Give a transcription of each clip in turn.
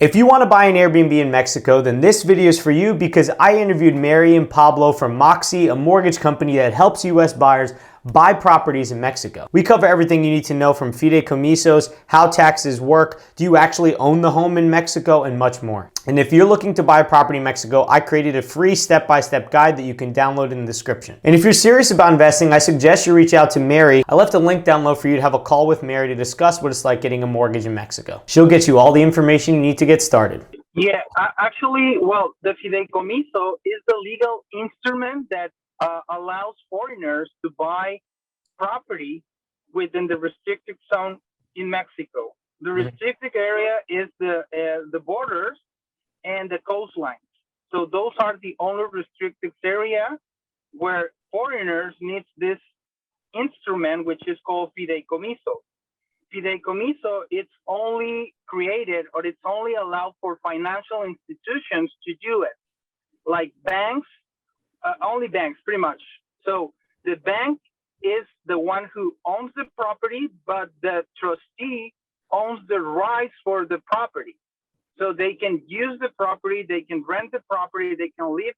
If you want to buy an Airbnb in Mexico, then this video is for you because I interviewed Mary and Pablo from Moxi, a mortgage company that helps US buyers buy properties in Mexico. We cover everything you need to know from fideicomisios, how taxes work, do you actually own the home in Mexico, and much more. And if you're looking to buy a property in Mexico, I created a free step-by-step guide that you can download in the description. And if you're serious about investing, I suggest you reach out to Mary. I left a link down below for you to have a call with Mary to discuss what it's like getting a mortgage in Mexico. She'll get you all the information you need to get started. Yeah, actually, well, the fideicomiso is the legal instrument that allows foreigners to buy property within the restricted zone in Mexico. The restricted area is the borders and the coastlines. So those are the only restricted area where foreigners need this instrument, which is called fideicomiso. Fideicomiso, it's only created or it's only allowed for financial institutions to do it, like banks, only banks pretty much. So the bank is the one who owns the property, but the trustee owns the rights for the property. So they can use the property, they can rent the property, they can live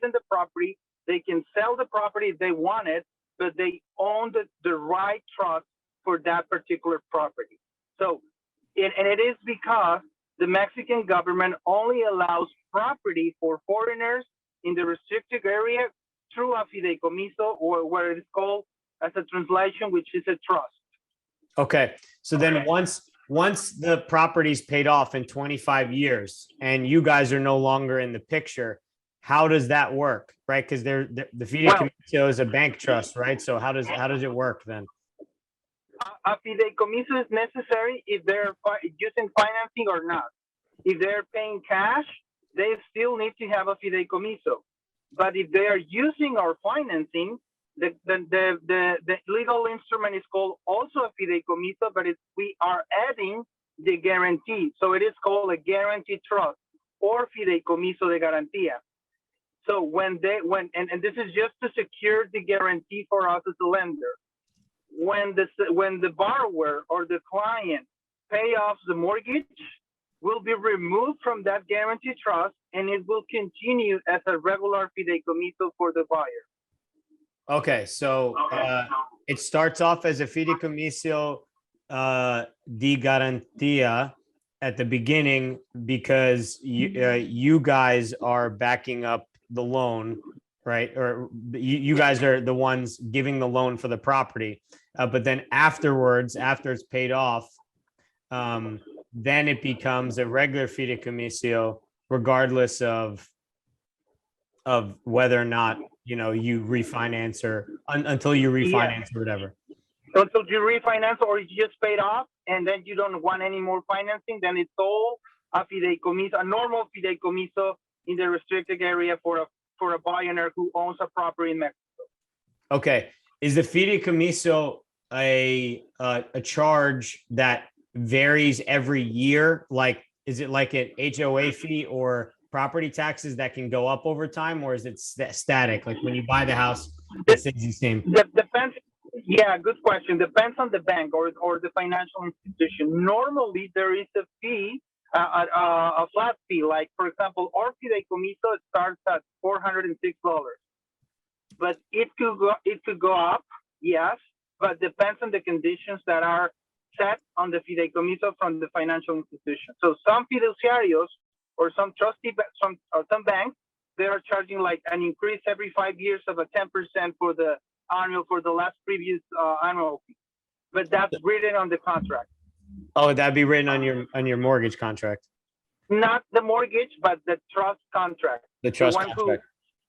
in the property, they can sell the property if they want it, but they own the right trust for that particular property. So, and it is because the Mexican government only allows property for foreigners in the restricted area through a fideicomiso, or where it is called as a translation, which is a trust. Okay. So then once the property's paid off in 25 years and you guys are no longer in the picture, how does that work? Right? Because the fideicomiso is a bank trust, right? So how does it work then? A fideicomiso is necessary if they're using financing or not. If they're paying cash, they still need to have a fideicomiso. But if they are using our financing, the legal instrument is called also a fideicomiso, but we are adding the guarantee. So it is called a guarantee trust or fideicomiso de garantía. So and this is just to secure the guarantee for us as a lender. When the borrower or the client pay off the mortgage, will be removed from that guarantee trust, and it will continue as a regular fideicomiso for the buyer. Okay, so it starts off as a fideicomiso de garantía at the beginning because you guys are backing up the loan, right? Or you guys are the ones giving the loan for the property. But then afterwards, after it's paid off, then it becomes a regular fideicomiso, regardless of whether or not you refinance or until you refinance or whatever. So until you refinance or you just paid off and then you don't want any more financing, then it's all a fideicomiso, a normal fideicomiso in the restricted area for a buyer who owns a property in Mexico. Okay. Is the fideicomiso a charge that varies every year? Like, is it like an HOA fee or property taxes that can go up over time, or is it static? Like when you buy the house, it stays the same. Depends. Yeah, good question. Depends on the bank or the financial institution. Normally, there is a fee, a flat fee. Like for example, our fideicomiso starts at $406, but it could go up. Yes, but depends on the conditions that are set on the fideicomiso from the financial institution. So some fiduciarios or some trustee, some banks, they are charging like an increase every 5 years of a 10% for the last previous annual fee. But that's written on the contract. Oh, that'd be written on your mortgage contract. Not the mortgage, but the trust contract. The trust contract.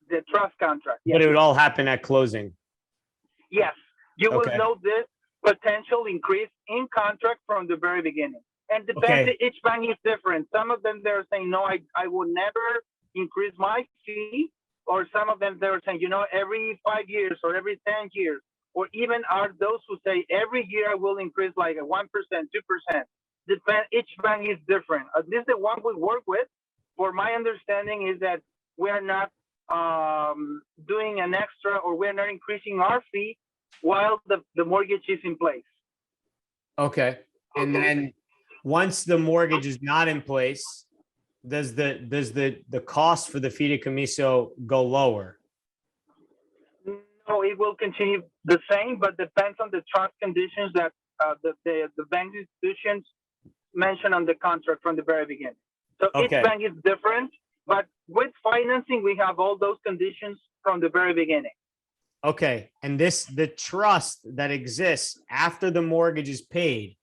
The trust contract. Yes. But it would all happen at closing. Yes, you will know this potential increase in contract from the very beginning. And depends, each bank is different. Some of them, they're saying, no, I will never increase my fee. Or some of them, they're saying, every 5 years or every 10 years. Or even are those who say every year I will increase like a 1%, 2%. Each bank is different. At least the one we work with, for my understanding, is that we're not doing an extra, or we're not increasing our fee while the mortgage is in place. Okay. And then once the mortgage is not in place, does the cost for the fideicomiso go lower? No, it will continue the same, but depends on the trust conditions that the bank institutions mentioned on the contract from the very beginning. So each Okay. bank is different, but with financing, we have all those conditions from the very beginning. Okay. And the trust that exists after the mortgage is paid,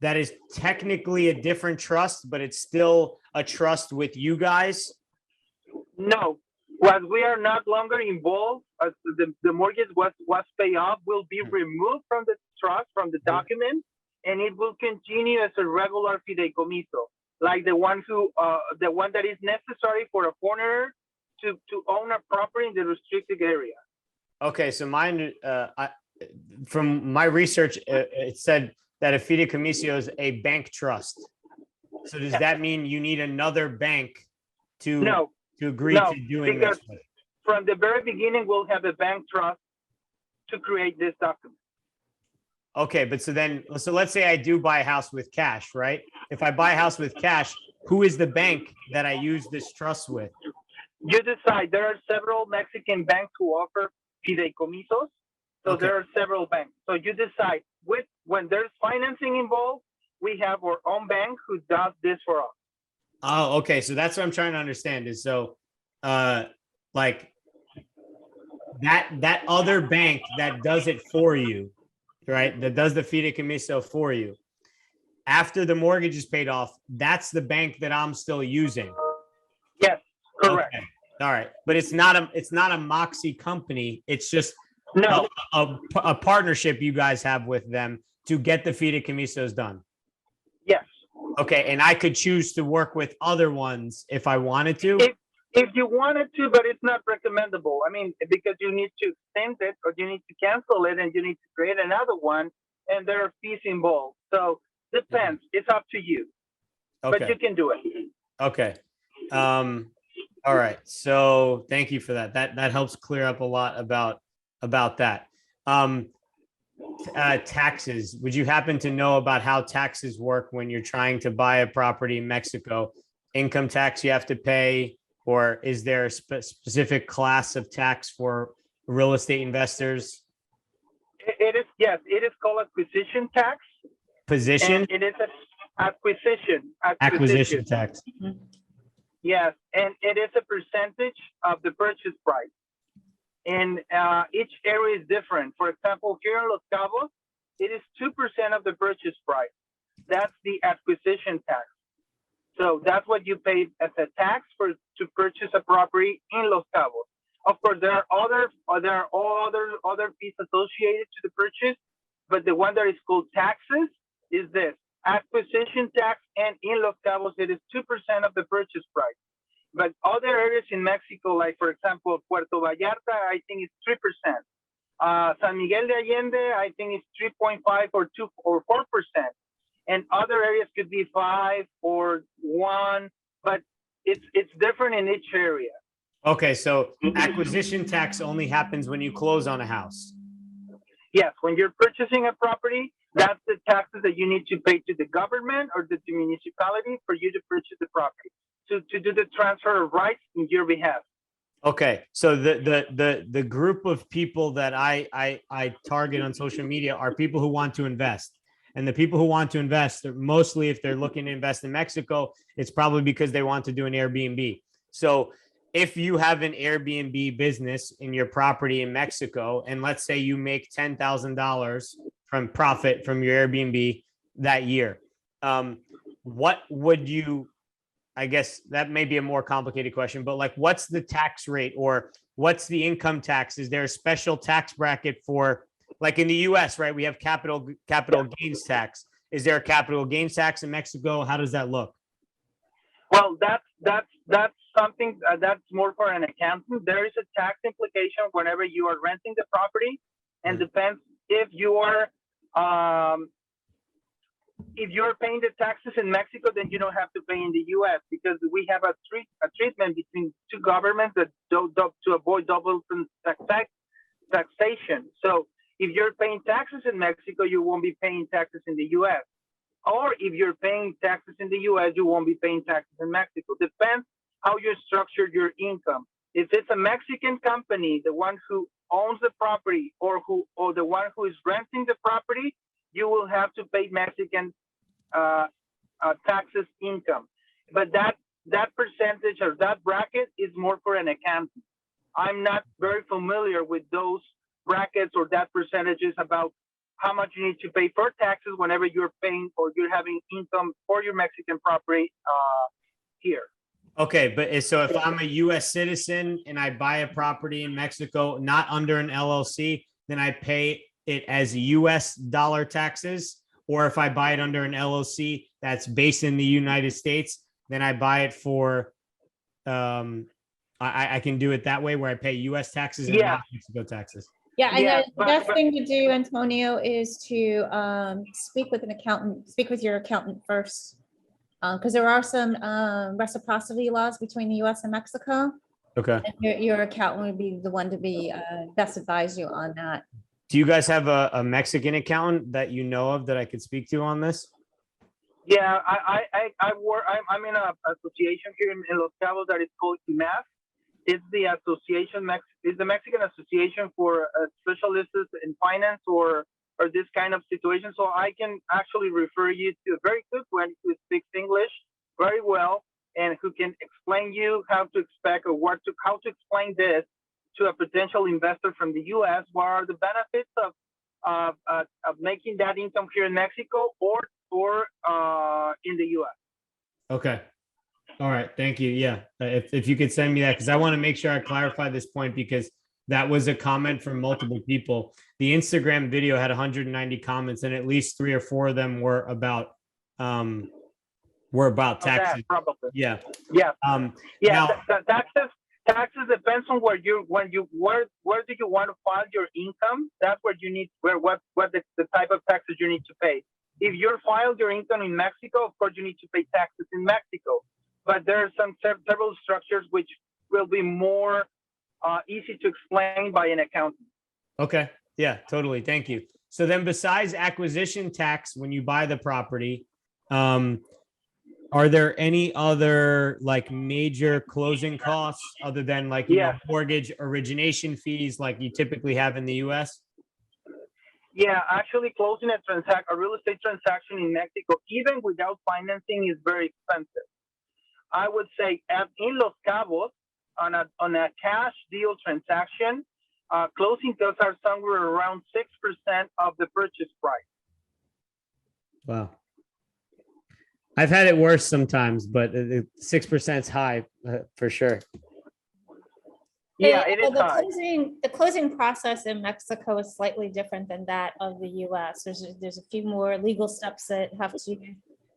that is technically a different trust, but it's still a trust with you guys. No, as we are not longer involved, as the mortgage was paid off, will be removed from the trust, from the document, and it will continue as a regular fideicomiso, like the one that is necessary for a foreigner to own a property in the restricted area. Okay, so from my research, it said that a fideicomiso is a bank trust. So does that mean you need another bank to agree to doing this? From the very beginning, we'll have a bank trust to create this document. Okay, but so let's say I do buy a house with cash, right? If I buy a house with cash, who is the bank that I use this trust with? You decide. There are several Mexican banks who offer fideicomisos. So there are several banks. So you decide when there's financing involved, we have our own bank who does this for us. Oh, okay. So that's what I'm trying to understand is like that other bank that does it for you, right? That does the fideicomiso for you. After the mortgage is paid off, that's the bank that I'm still using. Yes, correct. Okay. All right. But it's not a Moxi company. It's just a partnership you guys have with them to get the fideicomisos done. Yes. Okay. And I could choose to work with other ones if I wanted to. If you wanted to, but it's not recommendable. I mean, because you need to extend it or you need to cancel it and you need to create another one and there are fees involved. So depends. It's up to you. Okay. But you can do it. Okay. All right. So thank you for that. That helps clear up a lot about that. Taxes. Would you happen to know about how taxes work when you're trying to buy a property in Mexico? Income tax you have to pay, or is there a specific class of tax for real estate investors? It is, yes. It is called acquisition tax. Position? And it is acquisition tax. Yes, and it is a percentage of the purchase price. And each area is different. For example, here in Los Cabos, it is 2% of the purchase price. That's the acquisition tax. So that's what you pay as a tax to purchase a property in Los Cabos. Of course, there are other fees associated to the purchase, but the one that is called taxes is this acquisition tax, and in Los Cabos it is 2% of the purchase price. But other areas in Mexico, like for example Puerto Vallarta, I think it's 3%. San Miguel de Allende, I think it's 3.5 or 2 or 4%. And other areas could be 5 or 1, but it's different in each area. Okay, so acquisition tax only happens when you close on a house. Yes, when you're purchasing a property, that's the taxes that you need to pay to the government or the municipality for you to purchase the property, to do the transfer of rights in your behalf. Okay, so the group of people that I target on social media are people who want to invest. And the people who want to invest, mostly if they're looking to invest in Mexico, it's probably because they want to do an Airbnb. So if you have an Airbnb business in your property in Mexico, and let's say you make $10,000 from profit from your Airbnb that year, what would you, I guess that may be a more complicated question, but like what's the tax rate or what's the income tax? Is there a special tax bracket for, like in the US, right? We have capital gains tax. Is there a capital gains tax in Mexico? How does that look? Well, that's something that's more for an accountant. There is a tax implication whenever you are renting the property, and depends if you are paying the taxes in Mexico, then you don't have to pay in the U.S. because we have a treatment between two governments that to avoid double taxation. So if you're paying taxes in Mexico, you won't be paying taxes in the U.S. or if you're paying taxes in the U.S., you won't be paying taxes in Mexico. Depends how you structured your income. If it's a Mexican company, the one who owns the property, or the one who is renting the property, you will have to pay Mexican taxes income. But that percentage or that bracket is more for an accountant. I'm not very familiar with those brackets or that percentages about how much you need to pay for taxes whenever you're paying or you're having income for your Mexican property here. Okay, but so if I'm a U.S. citizen and I buy a property in Mexico, not under an LLC, then I pay it as U.S. dollar taxes. Or if I buy it under an LLC that's based in the United States, then I buy it for, I can do it that way where I pay U.S. taxes and not Mexico taxes. Yeah, I know the best thing to do, Antonio, is to speak with your accountant first. Because there are some reciprocity laws between the U.S. and Mexico. Okay. And your accountant would be the one to be best advise you on that. Do you guys have a Mexican accountant that you know of that I could speak to on this? Yeah, I'm in an association here in Los Cabos that is called IMAF. It's the it's the Mexican Association for Specialists in Finance or this kind of situation. So I can actually refer you to a very good one who speaks English very well and who can explain you how to expect or how to explain this to a potential investor from the U.S. What are the benefits of making that income here in Mexico or in the U.S.? Okay. All right. Thank you. Yeah. If you could send me that, because I want to make sure I clarify this point, because that was a comment from multiple people. The Instagram video had 190 comments, and at least 3 or 4 of them were about taxes. Probably. Yeah. Yeah. Now, taxes depends on where do you want to file your income. That's where you need what the type of taxes you need to pay. If you're filed your income in Mexico, of course you need to pay taxes in Mexico. But there are several structures which will be more easy to explain by an accountant. Okay. Yeah, totally. Thank you. So then besides acquisition tax, when you buy the property, are there any other like major closing costs other than like, you know, mortgage origination fees like you typically have in the US? Yeah, actually closing a real estate transaction in Mexico, even without financing, is very expensive. I would say in Los Cabos, on a cash deal transaction, closing costs are somewhere around 6% of the purchase price. Wow. I've had it worse sometimes, but 6% is high for sure. Yeah, it is high. The closing process in Mexico is slightly different than that of the U.S. There's a few more legal steps that have to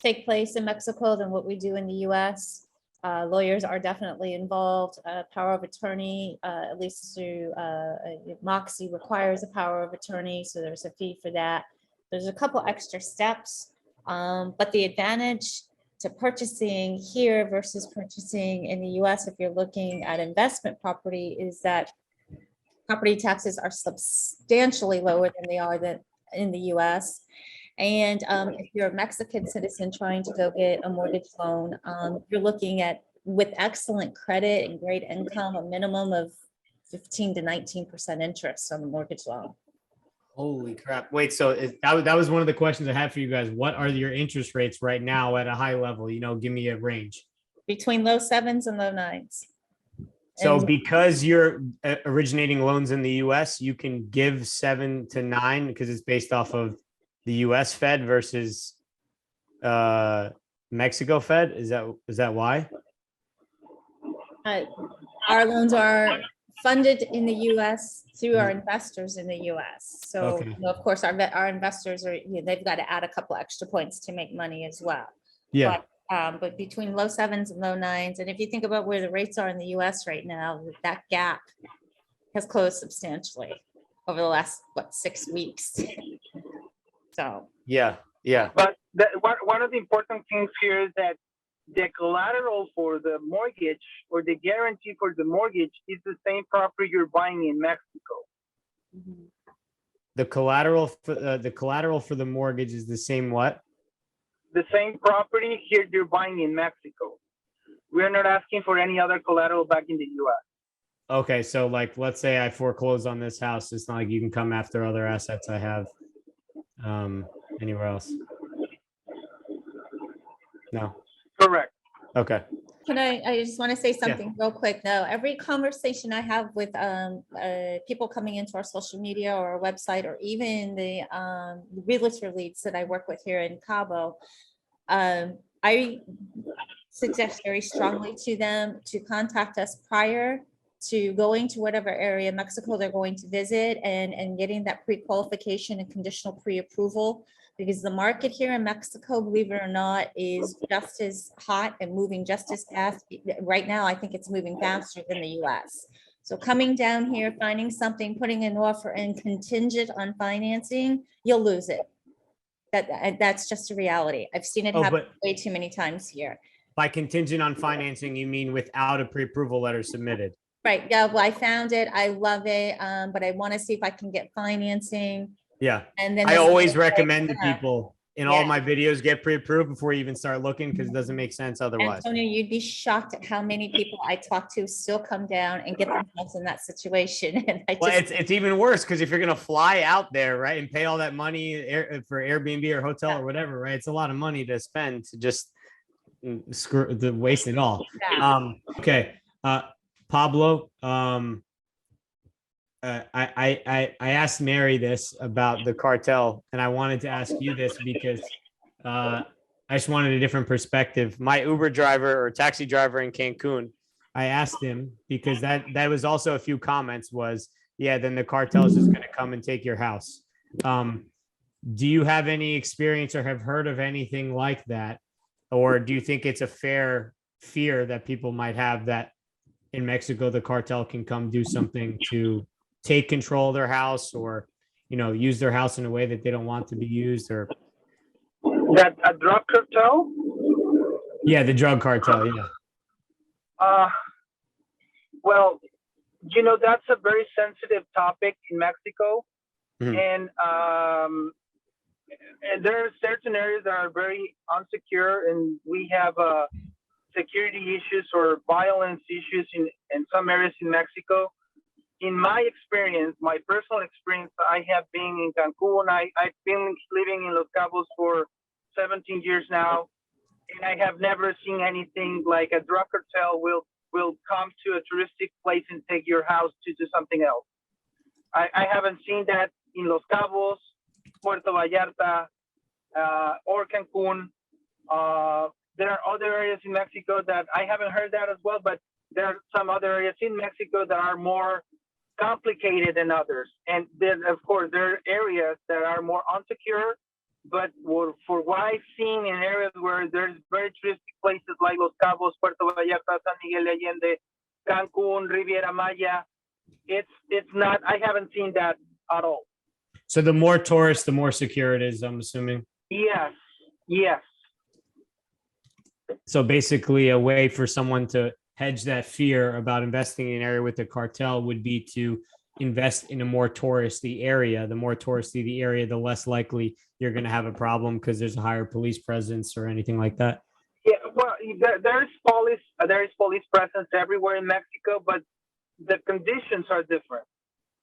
take place in Mexico than what we do in the U.S. Lawyers are definitely involved. Power of attorney, at least through Moxi, requires a power of attorney, so there's a fee for that. There's a couple extra steps, but the advantage to purchasing here versus purchasing in the U.S., if you're looking at investment property, is that property taxes are substantially lower than they are in the U.S. And if you're a Mexican citizen trying to go get a mortgage loan, you're looking at, with excellent credit and great income, a minimum of 15 to 19% interest on the mortgage loan. Holy crap. Wait, so that was one of the questions I had for you guys. What are your interest rates right now at a high level? You know, give me a range. Between low 7s and low 9s. So because you're originating loans in the US, you can give 7 to 9 because it's based off of the US Fed versus Mexico Fed. Is that why? Our loans are funded in the U.S. through our investors in the U.S. So, Okay. you know, of course, our investors are, you know, they've got to add a couple extra points to make money as well. Yeah. But between low 7s and low 9s, and if you think about where the rates are in the U.S. right now, that gap has closed substantially over the last 6 weeks. So yeah. But one of the important things here is that the collateral for the mortgage or the guarantee for the mortgage is the same property you're buying in Mexico. The collateral for the mortgage is the same what? the same property here you're buying in Mexico. We're not asking for any other collateral back in the U.S. Okay, so like, let's say I foreclose on this house. It's not like you can come after other assets I have anywhere else. No. Correct. Okay. Can I just want to say something real quick. Now, every conversation I have with people coming into our social media or our website, or even the realtor leads that I work with here in Cabo, I suggest very strongly to them to contact us prior to going to whatever area in Mexico they're going to visit, and getting that pre-qualification and conditional pre-approval, because the market here in Mexico, believe it or not, is just as hot and moving just as fast. Right now, I think it's moving faster than the US. So coming down here, finding something, putting an offer and contingent on financing, you'll lose it. That's just a reality. I've seen it happen way too many times here. By contingent on financing, you mean without a pre-approval letter submitted? Right, yeah, well, I found it, I love it, but I want to see if I can get financing. Yeah. And then I always recommend to people in all Yeah. my videos, get pre-approved before you even start looking, because it doesn't make sense otherwise. Antonio, you'd be shocked at how many people I talk to still come down and get themselves in that situation. And I Well, just, it's even worse, because if you're going to fly out there, right, and pay all that money for Airbnb or hotel or whatever, right, it's a lot of money to spend to just waste it all. Okay. Pablo, I asked Mary this about the cartel, and I wanted to ask you this because I just wanted a different perspective. My Uber driver or taxi driver in Cancun, I asked him, because that was also a few comments was, yeah, then the cartel is just going to come and take your house. Do you have any experience or have heard of anything like that? Or do you think it's a fair fear that people might have that in Mexico, the cartel can come do something to take control of their house, or, you know, use their house in a way that they don't want to be used? Or that a drug cartel? Yeah, the drug cartel. Yeah. Well, you know, that's a very sensitive topic in Mexico. And there are certain areas that are very unsecure, and we have security issues or violence issues in some areas in Mexico. In my experience, my personal experience, I have been in Cancun. I've been living in Los Cabos for 17 years now, and I have never seen anything like a drug cartel will come to a touristic place and take your house to do something else. I haven't seen that in Los Cabos, Puerto Vallarta, or Cancun. There are other areas in Mexico that I haven't heard that as well, but there are some other areas in Mexico that are more complicated than others. And then, of course, there are areas that are more unsecure, but for what I've seen in areas where there's very touristic places like Los Cabos, Puerto Vallarta, San Miguel de Allende, Cancun, Riviera Maya, it's not, I haven't seen that at all. So the more tourists, the more secure it is, I'm assuming. Yes, yes. So basically a way for someone to hedge that fear about investing in an area with the cartel would be to invest in a more touristy area. The more touristy the area, the less likely you're going to have a problem because there's a higher police presence or anything like that. Yeah, well, there is police presence everywhere in Mexico, but the conditions are different.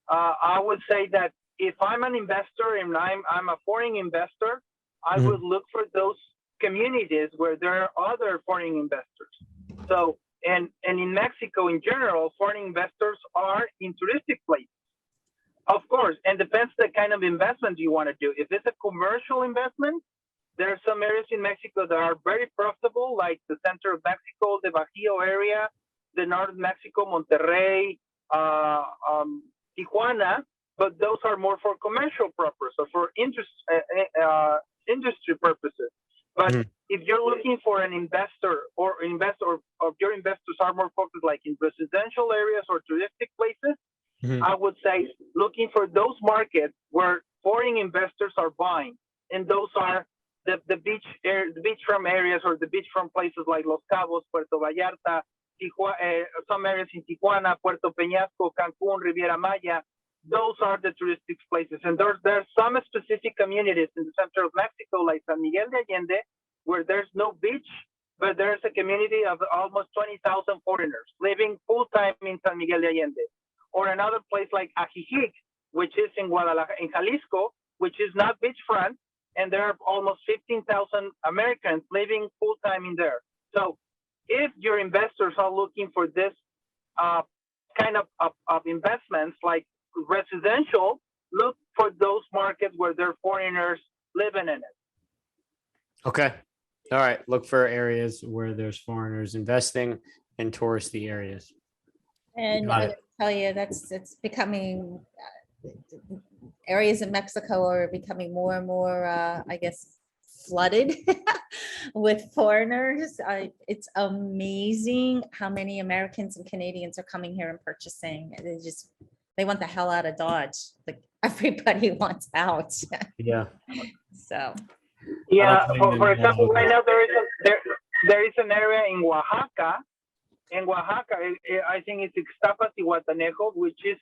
I would say that if I'm an investor and I'm a foreign investor, I would look for those communities where there are other foreign investors. So, and in Mexico in general, foreign investors are in touristic places. Of course, and depends the kind of investment you want to do. If it's a commercial investment, there are some areas in Mexico that are very profitable, like the center of Mexico, the Bajío area, the north of Mexico, Monterrey, Tijuana, but those are more for commercial purposes or for industry purposes. But if you're looking for an investor or your investors are more focused like in residential areas or touristic places, I would say looking for those markets where foreign investors are buying, and those are the beachfront areas or the beachfront places like Los Cabos, Puerto Vallarta, some areas in Tijuana, Puerto Peñasco, Cancun, Riviera Maya. Those are the touristic places. And there are some specific communities in the center of Mexico, like San Miguel de Allende, where there's no beach, but there's a community of almost 20,000 foreigners living full time in San Miguel de Allende. Or another place like Ajijic, which is in Guadalajara, in Jalisco, which is not beachfront, and there are almost 15,000 Americans living full time in there. So if your investors are looking for this kind of investments like residential, look for those markets where there are foreigners living in it. Okay. All right. Look for areas where there's foreigners investing in touristy areas. And Got I it. would tell you it's becoming areas in Mexico are becoming more and more, I guess, flooded with foreigners. It's amazing how many Americans and Canadians are coming here and purchasing. They want the hell out of Dodge. Like everybody wants out. Yeah. So Yeah, I don't blame for them. example, right now there is an area in Oaxaca. In Oaxaca, I think it's Ixtapas y Guatanejo, which is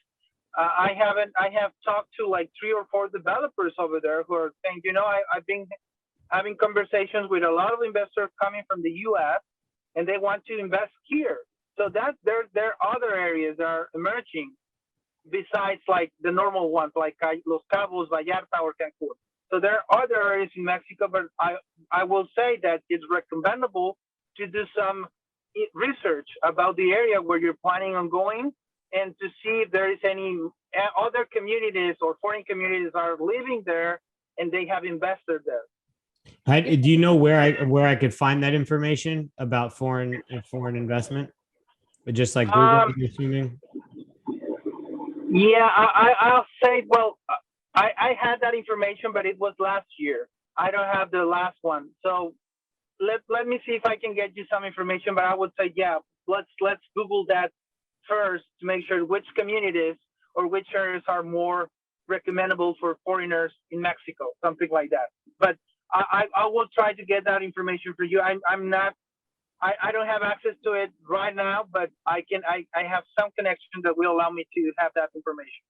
I have talked to like 3 or 4 developers over there who are saying, I've been having conversations with a lot of investors coming from the U.S. and they want to invest here. So that there are other areas that are emerging besides like the normal ones like Los Cabos, Vallarta, or Cancun. So there are other areas in Mexico, but I will say that it's recommendable to do some research about the area where you're planning on going and to see if there is any other communities or foreign communities are living there and they have invested there. Do you know where I could find that information about foreign investment? Just like Google, I'm assuming. Yeah, I'll say, well, I had that information, but it was last year. I don't have the last one. So let me see if I can get you some information, but I would say, yeah, let's Google that first to make sure which communities or which areas are more recommendable for foreigners in Mexico, something like that. But I will try to get that information for you. I don't have access to it right now, but I have some connection that will allow me to have that information.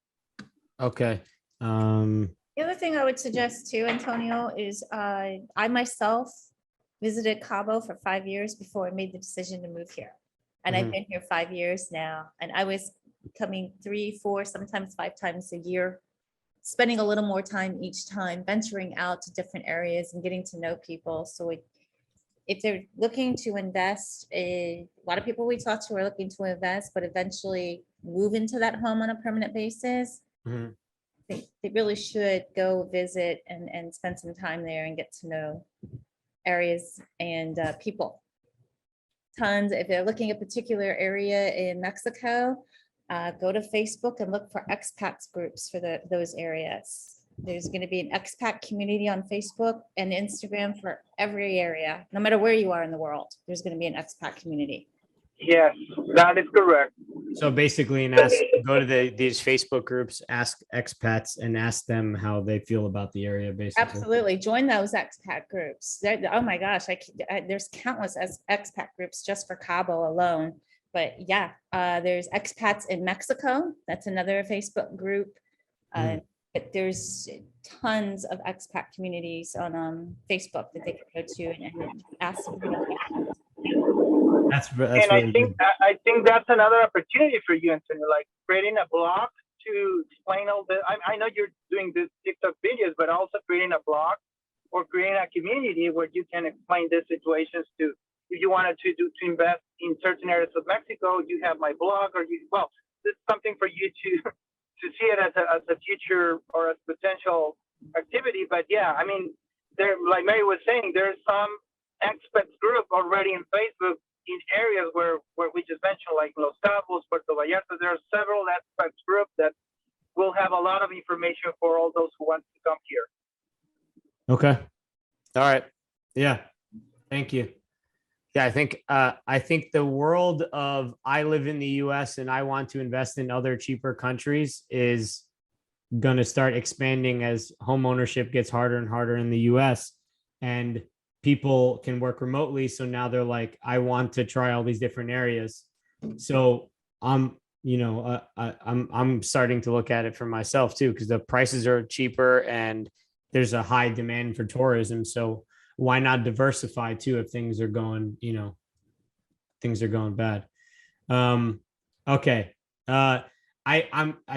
Okay. the other thing I would suggest too, Antonio, is I myself visited Cabo for 5 years before I made the decision to move here. And I've been here 5 years now, and I was coming 3, 4, sometimes 5 times a year, spending a little more time each time, venturing out to different areas and getting to know people. So if they're looking to invest, a lot of people we talk to are looking to invest, but eventually move into that home on a permanent basis. They really should go visit and spend some time there and get to know areas and people. Tons. If they're looking at a particular area in Mexico, go to Facebook and look for expats groups for those areas. There's going to be an expat community on Facebook and Instagram for every area. No matter where you are in the world, there's going to be an expat community. Yes, that is correct. So basically, go to these Facebook groups, ask expats, and ask them how they feel about the area. Basically, Absolutely, join those expat groups. Oh my gosh, there's countless expat groups just for Cabo alone. But yeah, there's expats in Mexico. That's another Facebook group. But there's tons of expat communities on Facebook that they can go to and ask them. That's and really I think that's another opportunity for you, Antonio, like creating a blog to explain all the. I know you're doing this TikTok videos, but also creating a blog or creating a community where you can explain these situations to. If you wanted to invest in certain areas of Mexico, you have my blog, or this is something for you to see it as a future or a potential activity. But yeah, I mean, there, like Mary was saying, there's some expats group already in Facebook in areas where we just mentioned, like Los Cabos, Puerto Vallarta. There are several expats groups that will have a lot of information for all those who want to come here. Okay. All right. Yeah. Thank you. Yeah, I think the world of I live in the US and I want to invest in other cheaper countries is going to start expanding as home ownership gets harder and harder in the US, and people can work remotely. So now they're like, I want to try all these different areas. So I'm starting to look at it for myself too, because the prices are cheaper and there's a high demand for tourism. So why not diversify too if things are going, things are going bad. Okay. I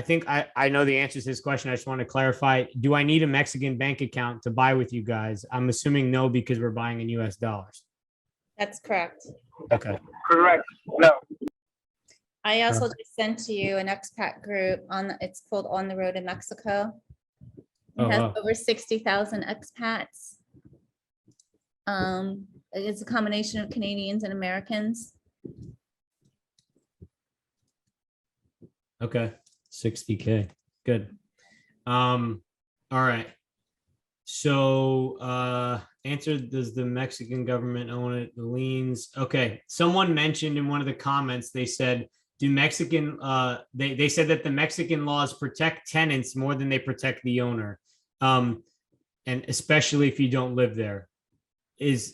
think I know the answer to this question. I just want to clarify. Do I need a Mexican bank account to buy with you guys? I'm assuming no, because we're buying in US dollars. That's correct. Okay. Correct. No. I also just sent to you an expat group it's called On the Road in Mexico. It has over 60,000 expats. It's a combination of Canadians and Americans. Okay. 60K. Good. All right. So answer, does the Mexican government own it? The liens. Okay. Someone mentioned in one of the comments, they said, they said that the Mexican laws protect tenants more than they protect the owner. And especially if you don't live there.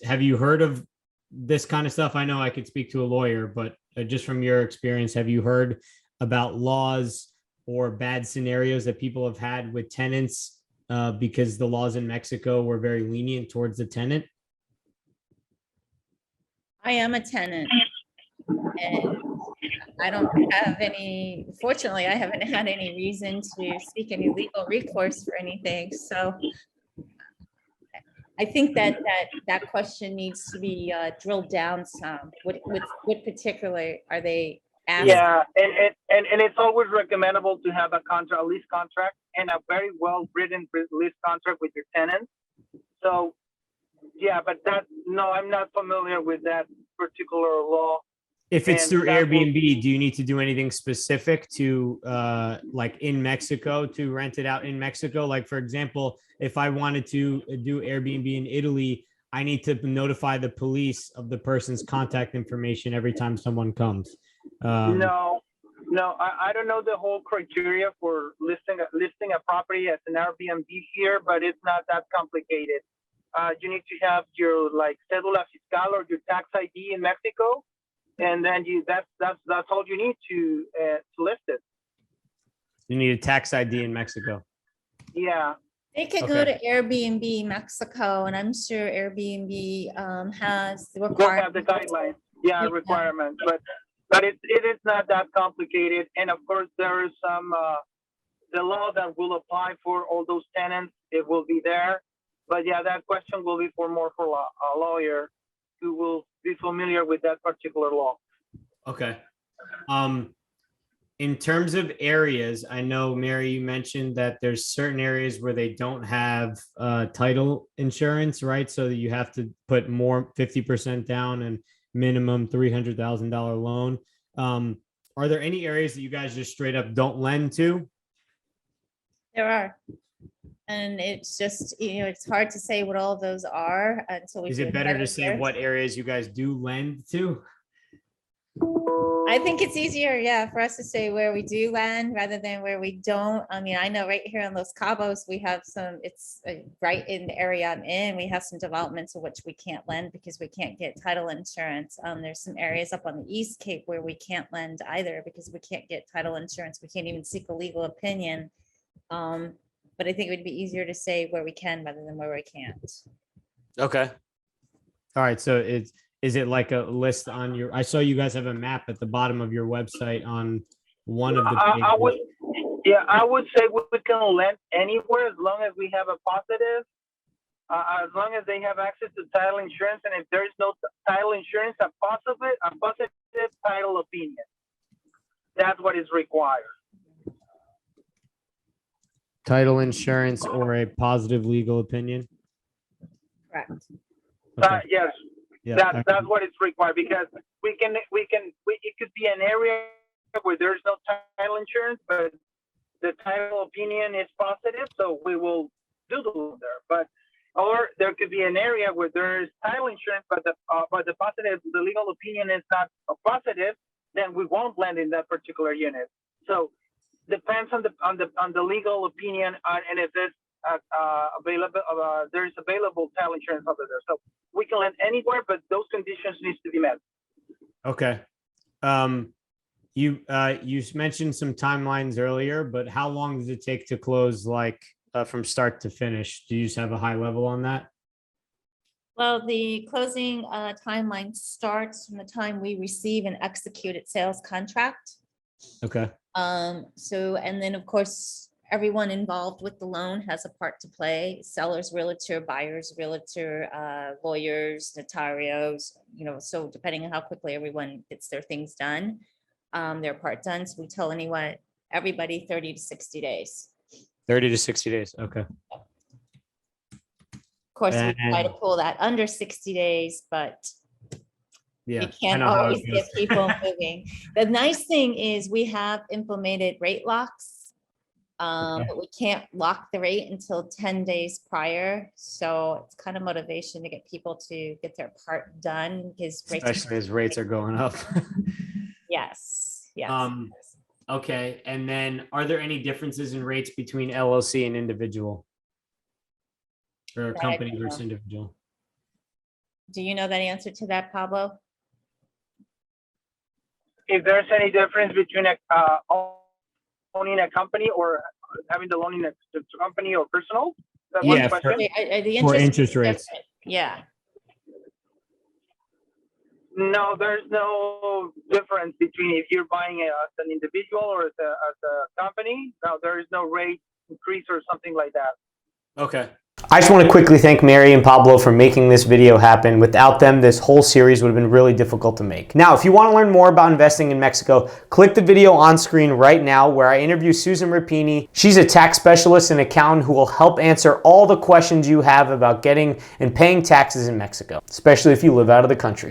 Have you heard of this kind of stuff? I know I could speak to a lawyer, but just from your experience, have you heard about laws or bad scenarios that people have had with tenants because the laws in Mexico were very lenient towards the tenant? I am a tenant, and I don't have fortunately, I haven't had any reason to seek any legal recourse for anything. So I think that question needs to be drilled down some. What particularly are they asking? Yeah, and it's always recommendable to have a lease contract, and a very well written lease contract with your tenants. So yeah, but no, I'm not familiar with that particular law. If it's through Airbnb, do you need to do anything specific to like in Mexico to rent it out in Mexico? Like, for example, if I wanted to do Airbnb in Italy, I need to notify the police of the person's contact information every time someone comes. No, I don't know the whole criteria for listing a property as an Airbnb here, but it's not that complicated. You need to have your cédula fiscal or your tax ID in Mexico. And then that's all you need to list it. You need a tax ID in Mexico. Yeah. They could go to Airbnb Mexico, and I'm sure Airbnb has the requirements. They have the guidelines. Yeah, requirements, but it is not that complicated. And of course, there is some the law that will apply for all those tenants. It will be there. But yeah, that question will be for a lawyer who will be familiar with that particular law. Okay. In terms of areas, I know, Mary, you mentioned that there's certain areas where they don't have title insurance, right? So that you have to put more 50% down and minimum $300,000 loan. Are there any areas that you guys just straight up don't lend to? There are. And it's just, it's hard to say what all of those are until we. Is it better to say what areas you guys do lend to? I think it's easier, for us to say where we do lend rather than where we don't. I mean, I know right here in Los Cabos, we have it's right in the area I'm in, we have some developments of which we can't lend because we can't get title insurance. There's some areas up on the East Cape where we can't lend either because we can't get title insurance. We can't even seek a legal opinion. But I think it would be easier to say where we can rather than where we can't. Okay. All right. So is it like a list on your, I saw you guys have a map at the bottom of your website on one of the pages. I would say we can lend anywhere as long as we have a positive, as long as they have access to title insurance. And if there is no title insurance, a positive title opinion. That's what is required. Title insurance or a positive legal opinion? Correct. Okay. Yes. Yeah, that's what it's required because it could be an area where there's no title insurance, but the title opinion is positive, so we will do the loan there. Or there could be an area where there is title insurance, but the legal opinion is not positive, then we won't lend in that particular unit. So depends on the legal opinion and if it's available. There is available title insurance over there, so we can lend anywhere, but those conditions needs to be met. Okay. You mentioned some timelines earlier, but how long does it take to close, from start to finish? Do you just have a high level on that? Well, the closing timeline starts from the time we receive an executed sales contract. Okay. So, and then of course, everyone involved with the loan has a part to play: sellers, realtor, buyers, realtor, lawyers, notarios, so depending on how quickly everyone gets their things done, their part done. So we tell everybody 30 to 60 days. 30 to 60 days. Okay. Of course, we try to And pull that under 60 days, but yeah, you I can't know how it always get goes. people moving. The nice thing is we have implemented rate locks, Okay. but we can't lock the rate until 10 days prior. So it's kind of motivation to get people to get their part done because Especially as rates are going up. yes, yes. Okay. And then are there any differences in rates between LLC and individual? Or That I company don't versus know. individual? Do you know that answer to that, Pablo? If there's any difference between owning a company or having the loan in a company or personal? That was Yeah, the question. The for interest interest is rates. different. Yeah. No, there's no difference between if you're buying it as an individual or as a company. No, there is no rate increase or something like that. Okay. I just want to quickly thank Mary and Pablo for making this video happen. Without them, this whole series would have been really difficult to make. Now, if you want to learn more about investing in Mexico, click the video on screen right now where I interview Susan Rapini. She's a tax specialist and accountant who will help answer all the questions you have about getting and paying taxes in Mexico, especially if you live out of the country.